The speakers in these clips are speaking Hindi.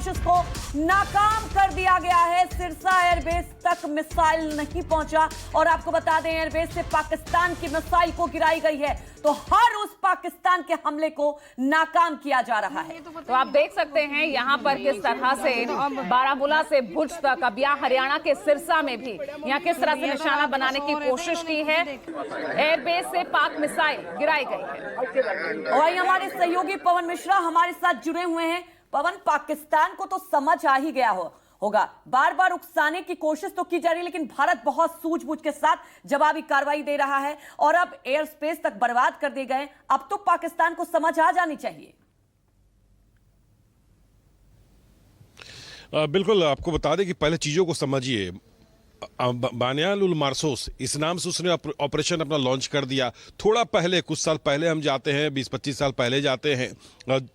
कोशिश को नाकाम कर दिया गया है। सिरसा एयरबेस तक मिसाइल नहीं पहुंचा और आपको बता दें एयरबेस से पाकिस्तान की मिसाइल को गिराई गई है, तो हर उस पाकिस्तान के हमले को नाकाम किया जा रहा है। तो आप देख सकते हैं यहाँ पर किस तरह से बारामूला से भुज तक, अब यहाँ हरियाणा के सिरसा में भी यहाँ किस तरह से निशाना बनाने की कोशिश की है। एयरबेस से पाक मिसाइल गिराई गई है। और हमारे सहयोगी पवन मिश्रा हमारे साथ जुड़े हुए हैं। पवन, पाकिस्तान को तो समझ आ ही गया होगा, बार बार उकसाने की कोशिश तो की जा रही है, लेकिन भारत बहुत सूझबूझ के साथ जवाबी कार्रवाई दे रहा है और अब एयर स्पेस तक बर्बाद कर दिए गए। अब तो पाकिस्तान को समझ आ जानी चाहिए। बिल्कुल, आपको बता दें कि पहले चीज़ों को समझिए। बानियान उल मार्सोस इस नाम से उसने ऑपरेशन अपना लॉन्च कर दिया। थोड़ा पहले, कुछ साल पहले हम जाते हैं, 20-25 साल पहले जाते हैं,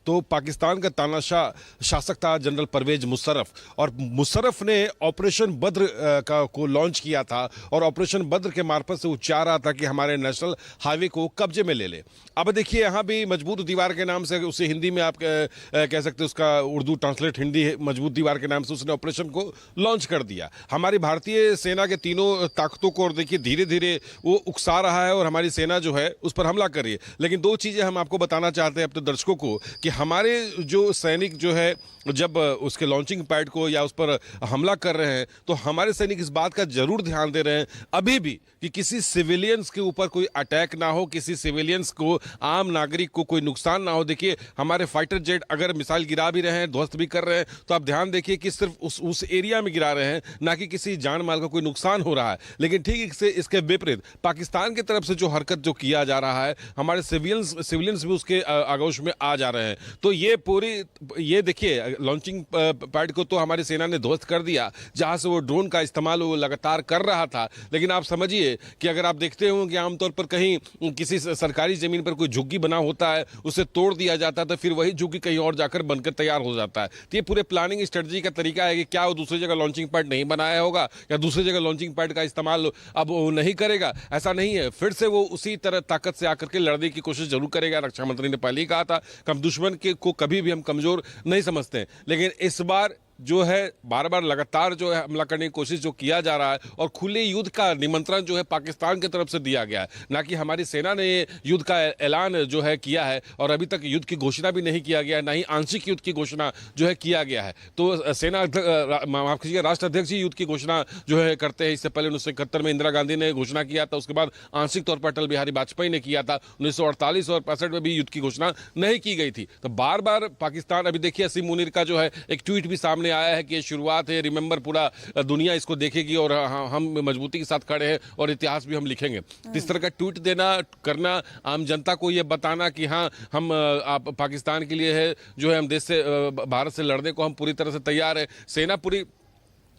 तो पाकिस्तान का तानाशाह शासक था जनरल परवेज मुशर्रफ, और मुशर्रफ ने ऑपरेशन बद्र को लॉन्च किया था और ऑपरेशन बद्र के मार्फत से वो चाह रहा था कि हमारे नेशनल हाईवे को कब्जे में ले ले। अब देखिए यहाँ भी मजबूत दीवार के नाम से, उसे हिंदी में आप कह सकते हैं, उसका उर्दू ट्रांसलेट हिंदी है, मजबूत दीवार के नाम से उसने ऑपरेशन को लॉन्च कर दिया। हमारी भारतीय सेना के तीनों ताकतों को और देखिए धीरे धीरे वो उकसा रहा है और हमारी सेना जो है उस पर हमला कर रही है। लेकिन दो चीज़ें हम आपको बताना चाहते हैं अपने दर्शकों को कि हमारे जो सैनिक जो है जब उसके लॉन्चिंग पैड को या उस पर हमला कर रहे हैं, तो हमारे सैनिक इस बात का जरूर ध्यान दे रहे हैं अभी भी कि किसी सिविलियंस के ऊपर कोई अटैक ना हो, किसी सिविलियंस को, आम नागरिक को कोई नुकसान ना हो। देखिए हमारे फाइटर जेट अगर मिसाइल गिरा भी रहे हैं, ध्वस्त भी कर रहे हैं, तो आप ध्यान देखिए कि सिर्फ उस एरिया में गिरा रहे हैं, ना कि किसी जान माल का कोई नुकसान हो रहा है। लेकिन ठीक इसके विपरीत पाकिस्तान की तरफ से जो हरकत जो किया जा रहा है, हमारे सिविलियंस भी उसके आगोश में आ जा रहे हैं। तो ये देखिए लॉन्चिंग पैड को तो हमारी सेना ने ध्वस्त कर दिया, जहां से वो ड्रोन का इस्तेमाल वो लगातार कर रहा था। लेकिन आप समझिए कि अगर आप देखते हो कि आमतौर पर कहीं किसी सरकारी जमीन पर कोई झुग्गी बना होता है, उसे तोड़ दिया जाता है, तो फिर वही झुग्गी कहीं और जाकर बनकर तैयार हो जाता है। तो ये पूरे प्लानिंग स्ट्रेटजी का तरीका है कि क्या वो दूसरी जगह लॉन्चिंग पैड नहीं बनाया होगा या दूसरी जगह लॉन्चिंग पैड का इस्तेमाल अब वो नहीं करेगा। ऐसा नहीं है, फिर से वो उसी तरह ताकत से आकर के लड़ने की कोशिश जरूर करेगा। रक्षा मंत्री ने पहले ही कहा था कि हम दुश्मन को कभी भी हम कमजोर नहीं समझते, लेकिन इस बार जो है बार बार लगातार जो है हमला करने की कोशिश जो किया जा रहा है और खुले युद्ध का निमंत्रण जो है पाकिस्तान की तरफ से दिया गया है, ना कि हमारी सेना ने युद्ध का ऐलान जो है किया है, और अभी तक युद्ध की घोषणा भी नहीं किया गया है, ना ही आंशिक युद्ध की घोषणा जो है किया गया है। तो सेना माफ कीजिएगा, राष्ट्राध्यक्ष ही युद्ध की घोषणा जो है करते हैं। इससे पहले 1971 में इंदिरा गांधी ने घोषणा किया था, उसके बाद आंशिक तौर पर अटल बिहारी वाजपेयी ने किया था। 1948 और 65 में भी युद्ध की घोषणा नहीं की गई थी। तो बार बार पाकिस्तान, अभी देखिए असीम मुनीर का जो है एक ट्वीट भी सामने आया है कि ये शुरुआत है, रिमेंबर पूरा दुनिया इसको देखेगी और हम मजबूती के साथ खड़े हैं और इतिहास भी हम लिखेंगे। इस तरह का ट्वीट देना, करना, आम जनता को ये बताना कि हाँ हम आप पाकिस्तान के लिए है जो है, हम देश से भारत से लड़ने को हम पूरी तरह से तैयार है। सेना पूरी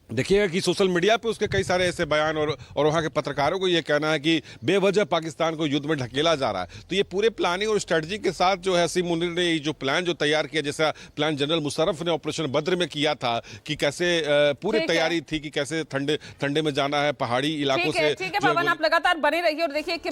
देखिएगा कि सोशल मीडिया पे उसके कई सारे ऐसे बयान और वहाँ के पत्रकारों को ये कहना है कि बेवजह पाकिस्तान को युद्ध में ढकेला जा रहा है। तो ये पूरे प्लानिंग और स्ट्रेटजी के साथ जो है असीम मुनीर ने जो प्लान जो तैयार किया, जैसा प्लान जनरल मुशर्रफ ने ऑपरेशन बद्र में किया था कि कैसे पूरी तैयारी थी कि कैसे ठंडे में जाना है, पहाड़ी इलाकों से। ठीक है पवन, आप लगातार बने रहिए और देखिए